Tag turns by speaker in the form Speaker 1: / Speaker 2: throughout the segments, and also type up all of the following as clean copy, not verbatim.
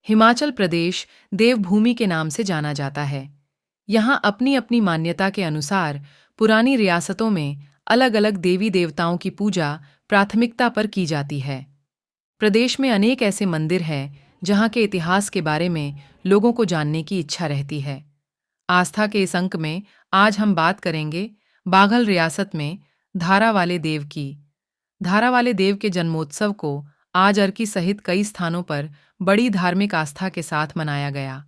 Speaker 1: हिमाचल प्रदेश देवभूमि के नाम से जाना जाता है। यहाँ अपनी अपनी मान्यता के अनुसार पुरानी रियासतों में अलग अलग देवी देवताओं की पूजा प्राथमिकता पर की जाती है। प्रदेश में अनेक ऐसे मंदिर हैं जहाँ के इतिहास के बारे में लोगों को जानने की इच्छा रहती है। आस्था के इस अंक में आज हम बात करेंगे बाघल रियासत में धारा वाले देव की। धारा वाले देव के जन्मोत्सव को आज अर्की सहित कई स्थानों पर बड़ी धार्मिक आस्था के साथ मनाया गया।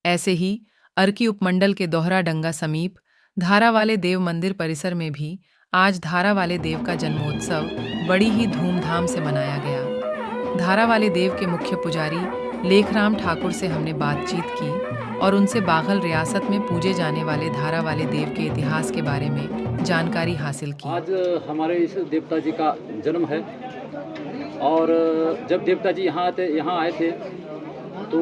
Speaker 1: ऐसे ही अर्की उपमंडल के दोहरा डंगा समीप धारा वाले देव मंदिर परिसर में भी आज धारा वाले देव का जन्मोत्सव बड़ी ही धूमधाम से मनाया गया। धारा वाले देव के मुख्य पुजारी लेखराम ठाकुर से हमने बातचीत की और उनसे बाघल रियासत में पूजे जाने वाले धारा वाले देव के इतिहास के बारे में जानकारी हासिल की।
Speaker 2: आज हमारे इस देवता जी का जन्म है और जब देवता जी यहाँ आए थे तो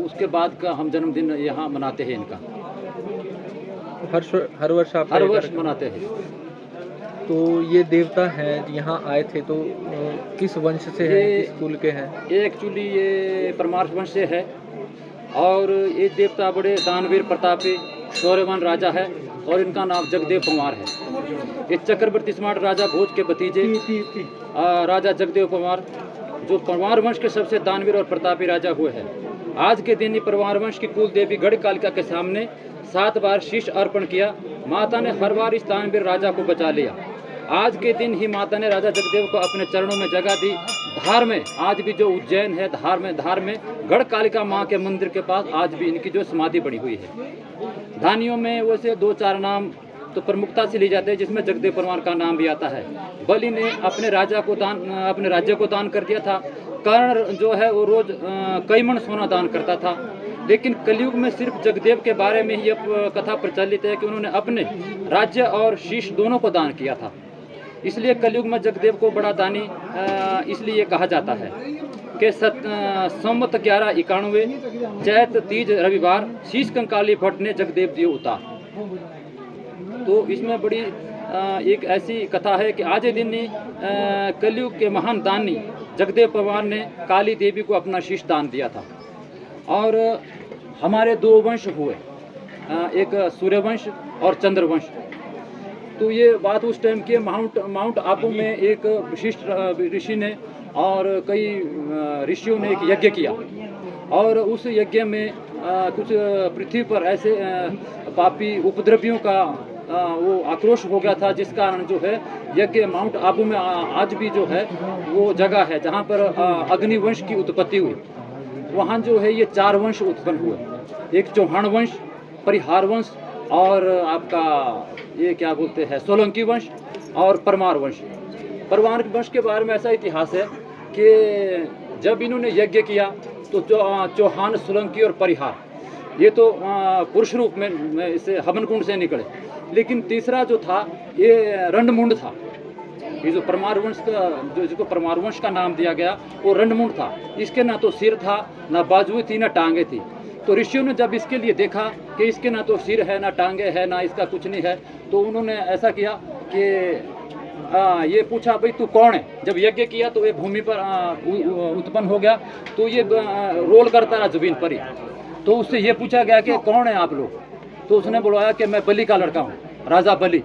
Speaker 2: उसके बाद का हम जन्मदिन यहाँ मनाते हैं इनका।
Speaker 3: हर वर्ष आप
Speaker 2: हर वर्ष मनाते हैं।
Speaker 3: तो ये देवता हैं यहाँ आए थे तो किस वंश से हैं, किस कुल के हैं?
Speaker 2: एक्चुअली ये परमार वंश से है और ये देवता बड़े दानवीर प्रतापी शौर्यवान राजा है और इनका नाम जगदेव परमार है। ये चक्रवर्ती सम्राट राजा भोज के भतीजे राजा जगदेव परमार जो परमार वंश के सबसे दानवीर और प्रतापी राजा हुए हैं। आज के दिन ही परमार वंश की कुल देवी गढ़ कालिका के सामने 7 बार शीश अर्पण किया। माता ने हर बार इस दानवीर राजा को बचा लिया। आज के दिन ही माता ने राजा जगदेव को अपने चरणों में जगह दी। धार में आज भी जो उज्जैन है धार में गढ़ कालिका माँ के मंदिर के पास आज भी इनकी जो समाधि बनी हुई है। धानियों में वैसे 2-4 नाम तो प्रमुखता से ली जाते हैं जिसमें जगदेव परमार का नाम भी आता है। बलि ने अपने राज्य को दान कर दिया था। कर्ण जो है वो रोज कई मन सोना दान करता था। लेकिन कलयुग में सिर्फ जगदेव के बारे में ही कथा प्रचलित है कि उन्होंने अपने राज्य और शीश दोनों को दान किया था। इसलिए कलयुग में जगदेव को बड़ा दानी इसलिए कहा जाता है कि संवत 1191 चैत तीज रविवार शीश कंकाली भट्ट ने जगदेव दिए उतार। तो इसमें बड़ी एक ऐसी कथा है कि आज दिन ही कलयुग के महान दानी जगदेव परमार ने काली देवी को अपना शीश दान दिया था। और हमारे 2 वंश हुए, एक सूर्यवंश और चंद्रवंश। तो ये बात उस टाइम की माउंट आबू में एक विशिष्ट ऋषि ने और कई ऋषियों ने एक यज्ञ किया और उस यज्ञ में कुछ पृथ्वी पर ऐसे पापी उपद्रवियों का वो आक्रोश हो गया था, जिस कारण जो है यज्ञ माउंट आबू में आज भी जो है वो जगह है जहाँ पर अग्निवंश की उत्पत्ति हुई। वहाँ जो है ये 4 वंश उत्पन्न हुए, एक चौहान वंश, परिहार वंश और आपका ये क्या बोलते हैं सोलंकी वंश और परमार वंश। परमार वंश के बारे में ऐसा इतिहास है कि जब इन्होंने यज्ञ किया तो चौहान, सोलंकी और परिहार ये तो पुरुष रूप में इसे हवन कुंड से निकले। लेकिन तीसरा जो था ये रंडमुंड था। ये जो परमार वंश का जिसको परमार वंश का नाम दिया गया वो रंडमुंड था। इसके ना तो सिर था, ना बाजुएं थी, ना टांगे थी। तो ऋषियों ने जब इसके लिए देखा कि इसके ना तो सिर है, ना टांगे है, ना इसका कुछ नहीं है, तो उन्होंने ऐसा किया कि ये पूछा भाई तू कौन है। जब यज्ञ किया तो ये भूमि पर उत्पन्न हो गया। तो ये रोल करता रहा जमीन पर ही। तो उससे ये पूछा गया कि कौन है आप लोग। तो उसने बुलवाया कि मैं बलि का लड़का हूँ, राजा बलि।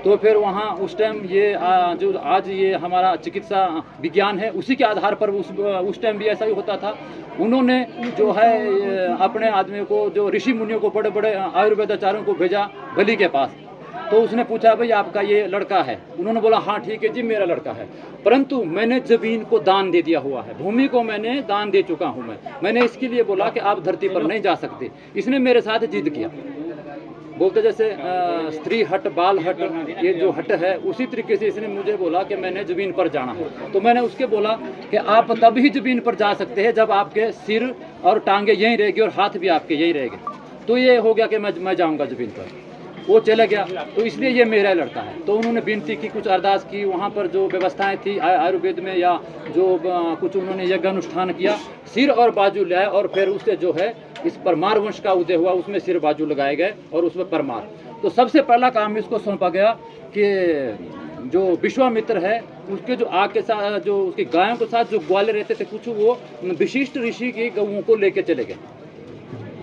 Speaker 2: तो फिर वहाँ उस टाइम ये जो आज ये हमारा चिकित्सा विज्ञान है उसी के आधार पर उस टाइम भी ऐसा ही होता था। उन्होंने जो है अपने आदमी को जो ऋषि मुनियों को बड़े बड़े आयुर्वेदाचार्यों को भेजा बलि के पास। तो उसने पूछा भाई आपका ये लड़का है। उन्होंने बोला हाँ ठीक है जी मेरा लड़का है, परंतु मैंने जमीन को दान दे दिया हुआ है, भूमि को मैंने दान दे चुका हूँ। मैंने इसके लिए बोला कि आप धरती पर नहीं जा सकते। इसने मेरे साथ जिद किया। बोलते जैसे स्त्री हट बाल हट, ये जो हट है उसी तरीके से इसने मुझे बोला कि मैंने ज़मीन पर जाना है। तो मैंने उसके बोला कि आप तब ही ज़मीन पर जा सकते हैं जब आपके सिर और टांगे यहीं रहेगी और हाथ भी आपके यहीं रहेंगे। तो ये हो गया कि मैं जाऊंगा ज़मीन पर। वो चला गया। तो इसलिए ये मेरा लड़का है। तो उन्होंने विनती की, कुछ अरदास की, वहाँ पर जो व्यवस्थाएं थी आयुर्वेद में या जो कुछ उन्होंने यज्ञ अनुष्ठान किया, सिर और बाजू लाए और फिर उससे जो है इस परमार वंश का उदय हुआ। उसमें सिर बाजू लगाए गए और उसमें परमार। तो सबसे पहला काम इसको सौंपा गया कि जो विश्वामित्र है उसके जो आग के साथ जो उसकी गायों के साथ जो ग्वाले रहते थे कुछ वो विशिष्ट ऋषि की गऊओं को लेके चले गए।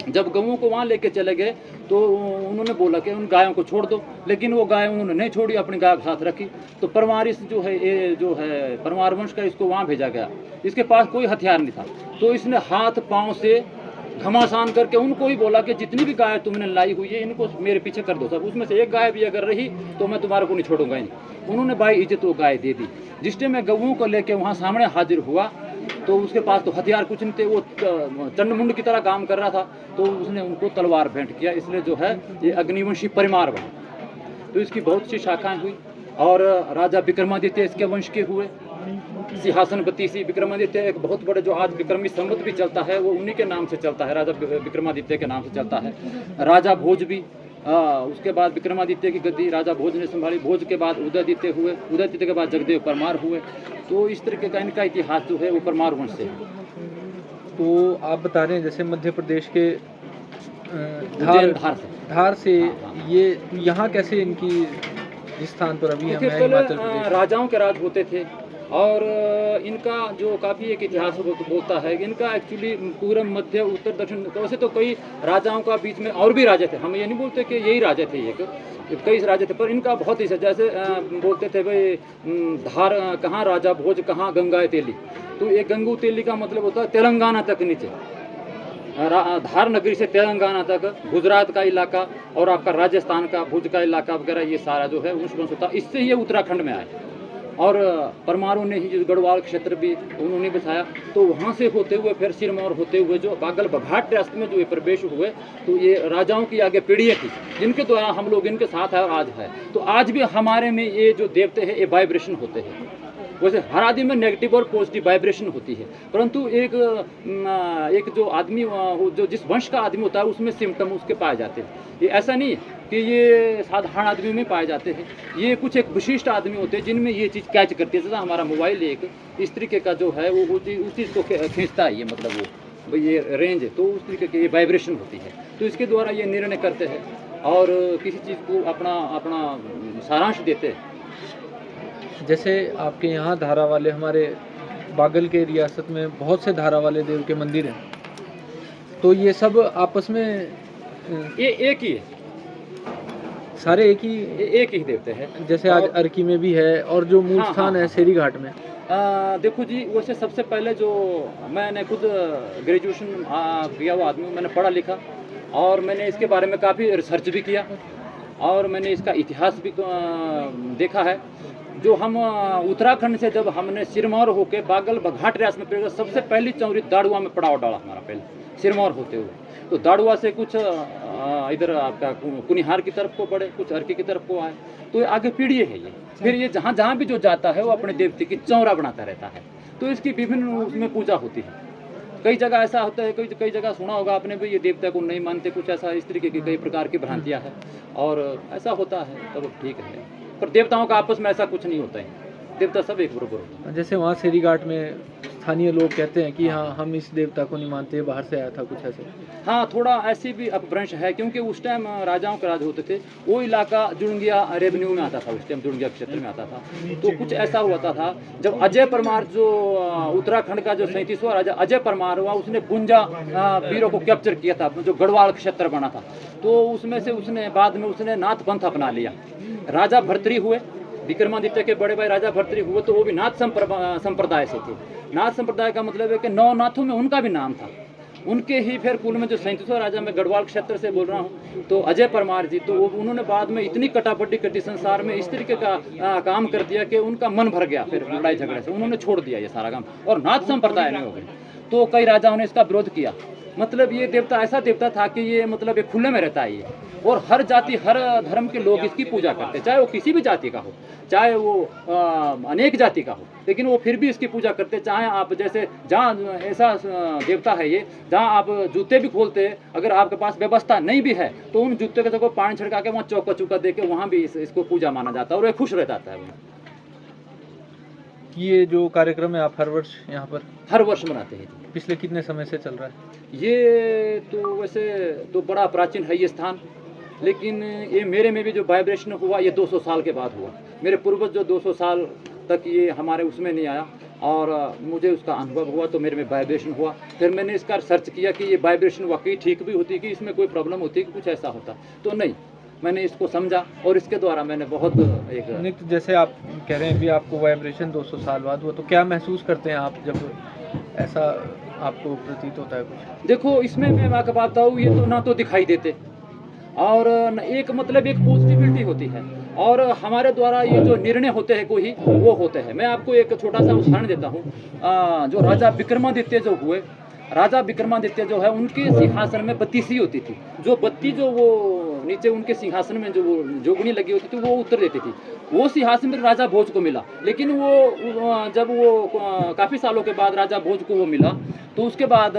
Speaker 2: जब गऊओं को वहाँ लेके चले गए तो उन्होंने बोला कि उन गायों को छोड़ दो, लेकिन वो गाय उन्होंने नहीं छोड़ी, अपनी गाय के साथ रखी। तो परमारिश जो है ये जो है परमार वंश का, इसको वहाँ भेजा गया। इसके पास कोई हथियार नहीं था, तो इसने हाथ पाँव से घमासान करके उनको ही बोला कि जितनी भी गाय तुमने लाई हुई है इनको मेरे पीछे कर दो सब, उसमें से एक गाय भी अगर रही तो मैं तुम्हारे को नहीं छोड़ूंगा ही नहीं। उन्होंने भाई इज्जत वो गाय दे दी। जिस टाइम मैं गऊओं को लेके वहाँ सामने हाजिर हुआ तो उसके पास तो हथियार कुछ नहीं थे, वो चंडमुंड की तरह काम कर रहा था, तो उसने उनको तलवार भेंट किया। इसलिए जो है ये अग्निवंशी परिमार बना। तो इसकी बहुत सी शाखाएं हुई और राजा विक्रमादित्य इसके वंश के हुए। सिंहासनपति सी विक्रमादित्य एक बहुत बड़े जो आज विक्रमी संवत भी चलता है वो उन्हीं के नाम से चलता है, राजा विक्रमादित्य के नाम से चलता है। राजा भोज भी उसके बाद विक्रमादित्य की गद्दी राजा भोज ने संभाली। भोज के बाद उदयदित्य हुए, उदयदित्य के बाद जगदेव परमार हुए। तो इस तरीके का इनका इतिहास जो है वो परमार वंश से है।
Speaker 3: तो आप बता रहे हैं जैसे मध्य प्रदेश के धार से ये यहाँ कैसे इनकी इस स्थान पर अभी हम हैं हिमाचल प्रदेश?
Speaker 2: राजाओं के राज होते थे और इनका जो काफ़ी एक इतिहास बोलता है कि इनका एक्चुअली पूर्व मध्य उत्तर दक्षिण, वैसे तो कई राजाओं का बीच में और भी राजा थे, हम ये नहीं बोलते कि यही राजा थे, ये कई राजा थे, पर इनका बहुत ही जैसे बोलते थे भाई धार कहाँ राजा भोज कहाँ गंगा तेली। तो ये गंगू तेली का मतलब होता है तेलंगाना तक नीचे, धार नगरी से तेलंगाना तक, गुजरात का इलाका और आपका राजस्थान का भुज का इलाका वगैरह, ये सारा जो है वंश होता। इससे ये उत्तराखंड में आए और परमारों ने ही जो गढ़वाल क्षेत्र भी उन्होंने बसाया। तो वहाँ से होते हुए फिर सिरमौर होते हुए जो बागल बघाट रियासत में जो ये प्रवेश हुए, तो ये राजाओं की आगे पीढ़ियाँ थी जिनके द्वारा हम लोग इनके साथ है और आज है। तो आज भी हमारे में ये जो देवते हैं ये वाइब्रेशन होते हैं। वैसे हर आदमी में नेगेटिव और पॉजिटिव वाइब्रेशन होती है, परंतु एक जो आदमी जो जिस वंश का आदमी होता है उसमें सिम्टम उसके पाए जाते हैं। ये ऐसा नहीं है कि ये साधारण आदमी में पाए जाते हैं, ये कुछ एक विशिष्ट आदमी होते हैं जिनमें ये चीज़ कैच करती है। जैसा हमारा मोबाइल एक इस तरीके का जो है वो उस चीज़ को खींचता है, ये मतलब वो ये रेंज है, तो उस तरीके की ये वाइब्रेशन होती है। तो इसके द्वारा ये निर्णय करते हैं और किसी चीज़ को अपना सारांश देते हैं।
Speaker 3: जैसे आपके यहाँ धारा वाले, हमारे बागल के रियासत में बहुत से धारा वाले देव के मंदिर हैं, तो ये सब आपस में
Speaker 2: ये एक ही है,
Speaker 3: सारे एक ही
Speaker 2: देवते हैं।
Speaker 3: जैसे आज अर्की में भी है और जो मूल स्थान है शेरी घाट में।
Speaker 2: देखो जी, वैसे सबसे पहले जो मैंने खुद ग्रेजुएशन किया हुआ आदमी, मैंने पढ़ा लिखा और मैंने इसके बारे में काफ़ी रिसर्च भी किया और मैंने इसका इतिहास भी देखा है। जो हम उत्तराखंड से जब हमने सिरमौर होके बागल बघाट रियासत में पड़ेगा, सबसे पहली चौरी दाड़ुआ में पड़ाव डाला हमारा पहले सिरमौर होते हुए। तो दाड़ुआ से कुछ इधर आपका कुनिहार की तरफ को बढ़े, कुछ अर्की की तरफ को आए, तो आगे पीढ़ी है ये। फिर ये जहाँ जहाँ भी जो जाता है वो अपने देवते की चौरा बनाता रहता है। तो इसकी विभिन्न उसमें पूजा होती है। कई जगह ऐसा होता है, कई जगह सुना होगा आपने भी, ये देवता को नहीं मानते, कुछ ऐसा इस तरीके की कई प्रकार की भ्रांतियाँ हैं और ऐसा होता है, तब ठीक है। पर देवताओं का आपस में ऐसा कुछ नहीं होता है, देवता सब एक बराबर होता है।
Speaker 3: जैसे वहाँ शेरी घाट में स्थानीय लोग कहते हैं कि हाँ हम इस देवता को नहीं मानते, बाहर से आया था, कुछ ऐसे।
Speaker 2: हाँ, थोड़ा ऐसी भी अपभ्रंश है, क्योंकि उस टाइम राजाओं के राज होते थे, वो इलाका जुड़ंगिया रेवेन्यू में आता था, उस टाइम जुड़ंगिया क्षेत्र में आता था। तो कुछ ऐसा हुआ था जब अजय परमार जो उत्तराखंड का जो 37वां राजा अजय परमार हुआ, उसने 52 वीरों को कैप्चर किया था, जो गढ़वाल क्षेत्र बना था। तो उसमें से उसने बाद में उसने नाथ पंथ अपना लिया। राजा भर्तृहरि हुए, विक्रमादित्य के बड़े भाई राजा भर्तृहरि हुए, तो वो भी नाथ संप्रदाय से थे। नाथ संप्रदाय का मतलब है कि 9 नाथों में उनका भी नाम था। उनके ही फिर कुल में जो 37वां राजा, मैं गढ़वाल क्षेत्र से बोल रहा हूँ, तो अजय परमार जी, तो उन्होंने बाद में इतनी कटाबड्डी कटी संसार में, इस तरीके का काम कर दिया कि उनका मन भर गया। फिर लड़ाई झगड़े से उन्होंने छोड़ दिया ये सारा काम और नाथ संप्रदाय में हो गए। तो कई राजाओं ने इसका विरोध किया। मतलब ये देवता ऐसा देवता था कि ये मतलब ये खुले में रहता है ये, और हर जाति हर धर्म के लोग इसकी पूजा करते, चाहे वो किसी भी जाति का हो, चाहे वो अनेक जाति का हो, लेकिन वो फिर भी इसकी पूजा करते। चाहे आप जैसे जहाँ ऐसा देवता है ये, जहाँ आप जूते भी खोलते हैं, अगर आपके पास व्यवस्था नहीं भी है तो उन जूते के जगह पानी छिड़का के वहाँ चौका चौका दे के वहाँ भी इसको पूजा माना जाता है और ये खुश रहता है।
Speaker 3: ये जो कार्यक्रम है आप हर वर्ष यहाँ पर
Speaker 2: हर वर्ष मनाते हैं।
Speaker 3: पिछले कितने समय से चल रहा है?
Speaker 2: ये तो वैसे तो बड़ा प्राचीन है ये स्थान, लेकिन ये मेरे में भी जो वाइब्रेशन हुआ ये 200 साल के बाद हुआ। मेरे पूर्वज जो 200 साल तक ये हमारे उसमें नहीं आया, और मुझे उसका अनुभव हुआ तो मेरे में वाइब्रेशन हुआ। फिर मैंने इसका सर्च किया कि ये वाइब्रेशन वाकई ठीक भी होती है कि इसमें कोई प्रॉब्लम होती है कि कुछ ऐसा होता, तो नहीं, मैंने इसको समझा और इसके द्वारा मैंने बहुत एक
Speaker 3: नहीं, तो जैसे आप कह रहे हैं भी आपको वाइब्रेशन 200 साल बाद हुआ, तो क्या महसूस करते हैं आप जब ऐसा आपको प्रतीत होता है कुछ?
Speaker 2: देखो, इसमें मैं आपको बताऊँ, ये तो ना तो दिखाई देते, और एक मतलब एक पॉजिटिविटी होती है, और हमारे द्वारा ये जो निर्णय होते हैं कोई वो होते हैं। मैं आपको एक छोटा सा उदाहरण देता हूँ। जो राजा विक्रमादित्य जो हुए, राजा विक्रमादित्य जो है उनके सिंहासन में बत्ती सी होती थी, जो बत्ती जो वो नीचे उनके सिंहासन में जो वो जोगनी लगी होती थी वो उत्तर देती थी। वो सिंहासन में राजा भोज को मिला, लेकिन वो जब वो काफ़ी सालों के बाद राजा भोज को वो मिला, तो उसके बाद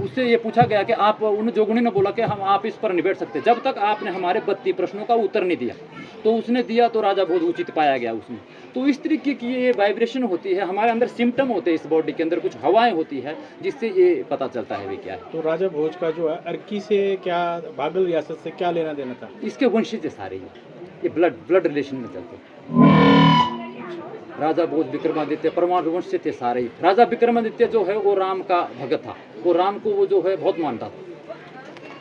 Speaker 2: उससे ये पूछा गया कि आप, उन जोगनी ने बोला कि हम आप इस पर नहीं बैठ सकते जब तक आपने हमारे 32 प्रश्नों का उत्तर नहीं दिया। तो उसने दिया तो राजा बहुत उचित पाया गया उसमें। तो इस तरीके की ये वाइब्रेशन होती है, हमारे अंदर सिम्टम होते हैं, इस बॉडी के अंदर कुछ हवाएं होती है जिससे ये पता चलता है वे क्या है।
Speaker 4: तो राजा भोज का जो है अर्की से क्या, बागल रियासत से क्या लेना देना था?
Speaker 2: इसके वंशज सारे ये ब्लड रिलेशन में चलते हैं। राजा भोज विक्रमादित्य परमार वंश से थे सारे ही। राजा विक्रमादित्य जो है वो राम का भगत था, वो राम को वो जो है बहुत मानता था।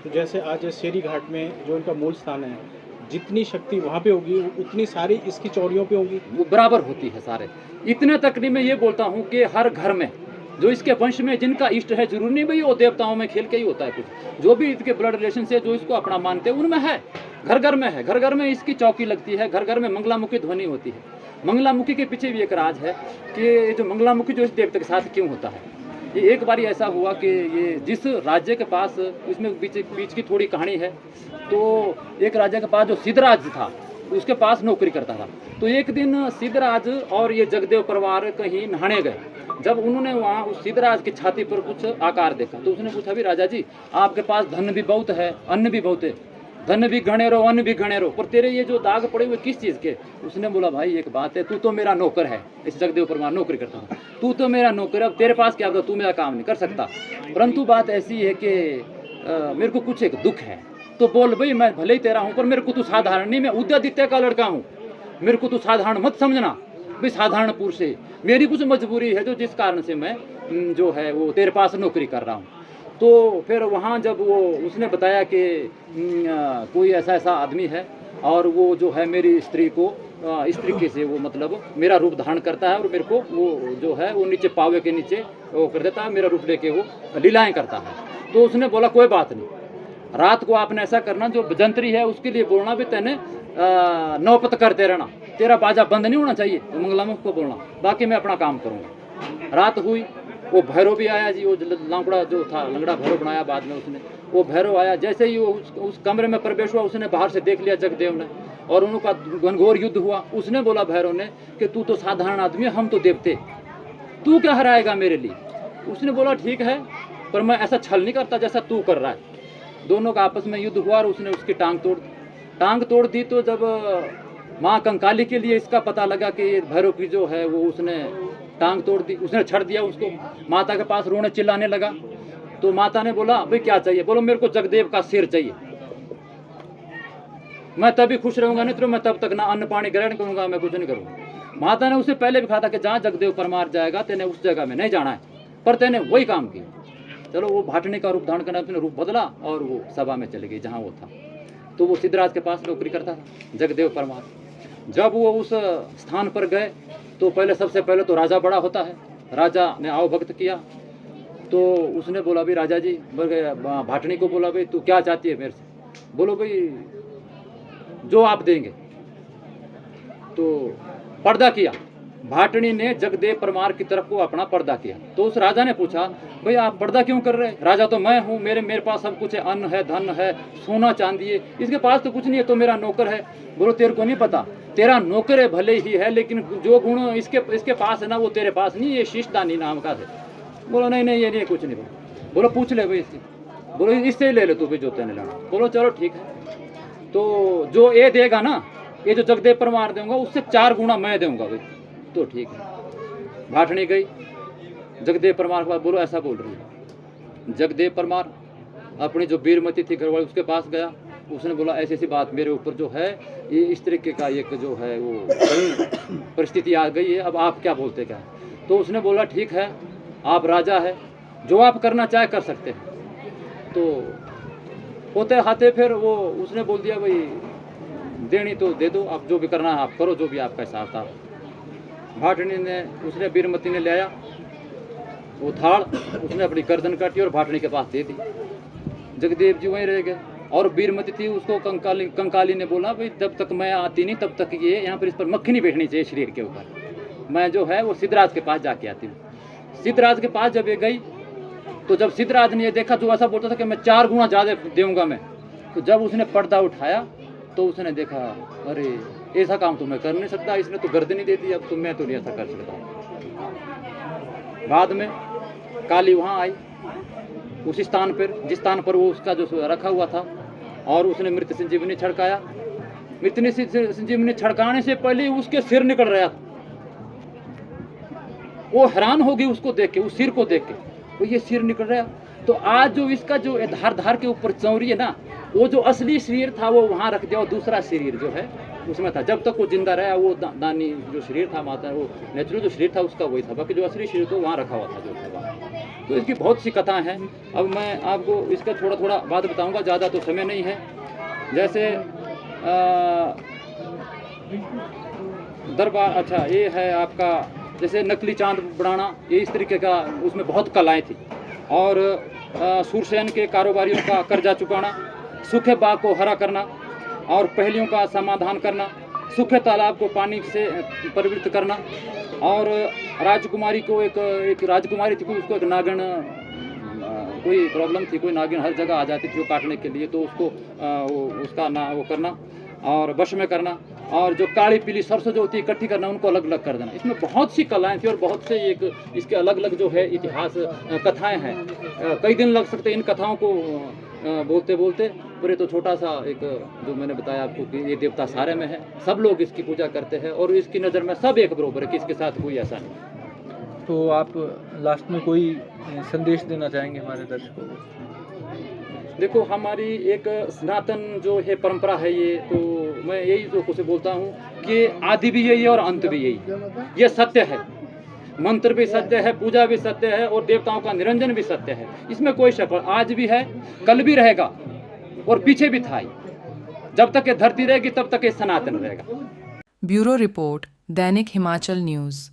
Speaker 4: तो जैसे आज शेरी घाट में जो इनका मूल स्थान है, जितनी शक्ति वहाँ पे होगी उतनी सारी इसकी चौड़ियों पे होगी,
Speaker 2: वो बराबर होती है सारे। इतने तक नहीं, मैं ये बोलता हूँ कि हर घर में जो इसके वंश में जिनका इष्ट है, जरूर नहीं भाई वो देवताओं में खेल के ही होता है कुछ, जो भी इसके ब्लड रिलेशन से जो इसको अपना मानते हैं उनमें है, घर घर में है। घर घर में इसकी चौकी लगती है, घर घर में मंगलामुखी ध्वनि होती है। मंगलामुखी के पीछे भी एक राज है कि ये जो मंगलामुखी जो इस देवता के साथ क्यों होता है। ये एक बारी ऐसा हुआ कि ये जिस राज्य के पास, इसमें बीच की थोड़ी कहानी है, तो एक राजा के पास जो सिद्धराज था उसके पास नौकरी करता था। तो एक दिन सिद्धराज और ये जगदेव परिवार कहीं नहाने गए। जब उन्होंने वहाँ उस सिद्धराज की छाती पर कुछ आकार देखा तो उसने पूछा, भी राजा जी आपके पास धन भी बहुत है, अन्न भी बहुत है, धन भी गणेरो अन्न भी गणेरो, पर तेरे ये जो दाग पड़े हुए किस चीज़ के? उसने बोला, भाई एक बात है, तू तो मेरा नौकर है, इस जगदेव परिवार नौकरी करता हूँ, तू तो मेरा नौकर है, अब तेरे पास क्या होगा, तू मेरा काम नहीं कर सकता, परंतु बात ऐसी है कि मेरे को कुछ एक दुख है। तो बोल भाई, मैं भले ही तेरा हूँ पर मेरे को तू साधारण नहीं, मैं उदयादित्य का लड़का हूँ, मेरे को तू साधारण मत समझना भाई, साधारण पुरुष से मेरी कुछ मजबूरी है जो जिस कारण से मैं जो है वो तेरे पास नौकरी कर रहा हूँ। तो फिर वहाँ जब वो उसने बताया कि कोई ऐसा ऐसा आदमी है और वो जो है मेरी स्त्री को इस तरीके से वो मतलब मेरा रूप धारण करता है और मेरे को वो जो है वो नीचे पावे के नीचे वो कर देता है, मेरा रूप लेके वो लीलाएं करता है। तो उसने बोला, कोई बात नहीं, रात को आपने ऐसा करना, जो जंतरी है उसके लिए बोलना भी तेने नौपत करते रहना, तेरा बाजा बंद नहीं होना चाहिए, तो मंगलामुख को बोलना, बाकी मैं अपना काम करूँगा। रात हुई, वो भैरव भी आया जी, वो लांगड़ा जो था, लंगड़ा भैरव बनाया बाद में उसने, वो भैरव आया। जैसे ही वो उस कमरे में प्रवेश हुआ, उसने बाहर से देख लिया जगदेव ने, और उनका घनघोर युद्ध हुआ। उसने बोला भैरव ने कि तू तो साधारण आदमी है, हम तो देवते, तू क्या हराएगा मेरे लिए? उसने बोला, ठीक है, पर मैं ऐसा छल नहीं करता जैसा तू कर रहा है। दोनों का आपस में युद्ध हुआ और उसने उसकी टांग तोड़ दी। तो जब माँ कंकाली के लिए इसका पता लगा कि ये भैरव की जो है वो उसने टांग तोड़ दी, उसने छड़ दिया उसको, माता के पास रोने चिल्लाने लगा। तो माता ने बोला, भाई क्या चाहिए? बोलो, मेरे को जगदेव का सिर चाहिए, मैं तभी खुश रहूंगा, नहीं तो मैं तब तक ना अन्न पानी ग्रहण करूंगा, मैं कुछ नहीं करूंगा। माता ने उसे पहले भी कहा था कि जहाँ जगदेव परमार जाएगा तेने उस जगह में नहीं जाना है, पर तेने वही काम किया। चलो, वो भाटने का रूप धारण करना, अपने रूप बदला और वो सभा में चले गई जहाँ वो था। तो वो सिद्धराज के पास नौकरी करता था जगदेव परमार। जब वो उस स्थान पर गए तो सबसे पहले तो राजा बड़ा होता है, राजा ने आओ भक्त किया। तो उसने बोला, भाई राजा जी, भाटनी को बोला, भाई तू क्या चाहती है मेरे से? बोलो भाई जो आप देंगे। तो पर्दा किया, भाटनी ने जगदेव परमार की तरफ को अपना पर्दा किया। तो उस राजा ने पूछा, भाई आप पर्दा क्यों कर रहे? राजा तो मैं हूँ, मेरे पास सब कुछ है, अन्न है, धन है, सोना चांदी है, इसके पास तो कुछ नहीं है, तो मेरा नौकर है। बोलो, तेरे को नहीं पता, तेरा नौकर है भले ही है, लेकिन जो गुण इसके पास है ना वो तेरे पास नहीं, ये शीशदानी नाम का है। बोलो, नहीं ये नहीं, कुछ नहीं। बोलो, पूछ ले भाई इससे। बोलो, इससे ही ले ले तू भी जो तेने लेना। बोलो, चलो ठीक है। तो जो ये देगा ना, ये जो जगदेव परमार दूंगा उससे 4 गुना मैं दूंगा भाई। तो ठीक है। भाटनी गई जगदेव परमार के पास, बोलो ऐसा बोल रही है। जगदेव परमार अपनी जो बीरमती थी घरवाली उसके पास गया, उसने बोला ऐसी ऐसी बात मेरे ऊपर जो है ये इस तरीके का एक जो है वो परिस्थिति आ गई है, अब आप क्या बोलते क्या? तो उसने बोला ठीक है, आप राजा है, जो आप करना चाहे कर सकते हैं। तो होते हाथे फिर वो उसने बोल दिया भाई देनी तो दे दो, आप जो भी करना है आप करो, जो भी आपका हिसाब था। भाटनी ने उसने बीरमती ने ले आया वो थाल, उसने अपनी गर्दन काटी और भाटनी के पास दे दी। जगदेव जी वहीं रह गए और बीरमती थी, उसको कंकाली ने बोला भाई जब तक मैं आती नहीं तब तक ये यहाँ पर इस पर मक्खी नहीं बैठनी चाहिए शरीर के ऊपर, मैं जो है वो सिद्धराज के पास जाके आती हूँ। सिद्धराज के पास जब ये गई तो जब सिद्धराज ने ये देखा तो ऐसा बोलता था कि मैं 4 गुना ज़्यादा दूंगा मैं। तो जब उसने पर्दा उठाया तो उसने देखा अरे ऐसा काम तो मैं कर नहीं सकता, इसने तो गर्दन ही दे दी, अब तो मैं तो नहीं ऐसा कर सकता। बाद में काली वहाँ आई उसी स्थान पर जिस स्थान पर वो उसका जो रखा हुआ था और उसने मृत संजीवनी छिड़काया। मृत संजीवनी छिड़काने से पहले उसके सिर निकल रहा था। वो हैरान हो गई उसको देख के, उस सिर को देख के, वो ये सिर निकल रहा। तो आज जो इसका जो धार के ऊपर चौरी है ना, वो जो असली शरीर था वो वहाँ रख दिया और दूसरा शरीर जो है उसमें था। जब तक वो जिंदा रहा वो दानी जो शरीर था माता वो नेचुरल जो शरीर था उसका वही था, बाकी जो असली शरीर तो वहाँ रखा हुआ था जो था वहाँ। तो इसकी बहुत सी कथाएं हैं। अब मैं आपको इसका थोड़ा थोड़ा बात बताऊंगा, ज़्यादा तो समय नहीं है। जैसे दरबार, अच्छा ये है आपका जैसे नकली चांद बनाना, ये इस तरीके का उसमें बहुत कलाएँ थी। और सूरसेन के कारोबारियों का कर्जा चुकाना, सूखे बाग को हरा करना और पहेलियों का समाधान करना, सूखे तालाब को पानी से परिवृत्त करना। और राजकुमारी को एक राजकुमारी थी, उसको एक नागिन कोई प्रॉब्लम थी, कोई नागिन हर जगह आ जाती थी वो काटने के लिए, तो उसको उसका वो करना और वश में करना। और जो काली पीली सरसों जो होती है इकट्ठी करना, उनको अलग अलग कर देना। इसमें बहुत सी कलाएं थी और बहुत से एक इसके अलग अलग जो है इतिहास कथाएं हैं। कई दिन लग सकते इन कथाओं को बोलते बोलते। पर ये तो छोटा सा एक जो मैंने बताया आपको कि ये देवता सारे में है, सब लोग इसकी पूजा करते हैं और इसकी नज़र में सब एक बराबर है, किसके साथ कोई ऐसा नहीं।
Speaker 3: तो आप लास्ट में कोई संदेश देना चाहेंगे हमारे दर्शकों को?
Speaker 2: देखो हमारी एक सनातन जो है परंपरा है ये, तो मैं यही जो कुछ बोलता हूँ कि आदि भी यही है और अंत भी यही। ये सत्य है, मंत्र भी सत्य है, पूजा भी सत्य है और देवताओं का निरंजन भी सत्य है। इसमें कोई शक, आज भी है, कल भी रहेगा और पीछे भी था। जब तक ये धरती रहेगी तब तक ये सनातन रहेगा।
Speaker 1: ब्यूरो रिपोर्ट, दैनिक हिमाचल न्यूज़।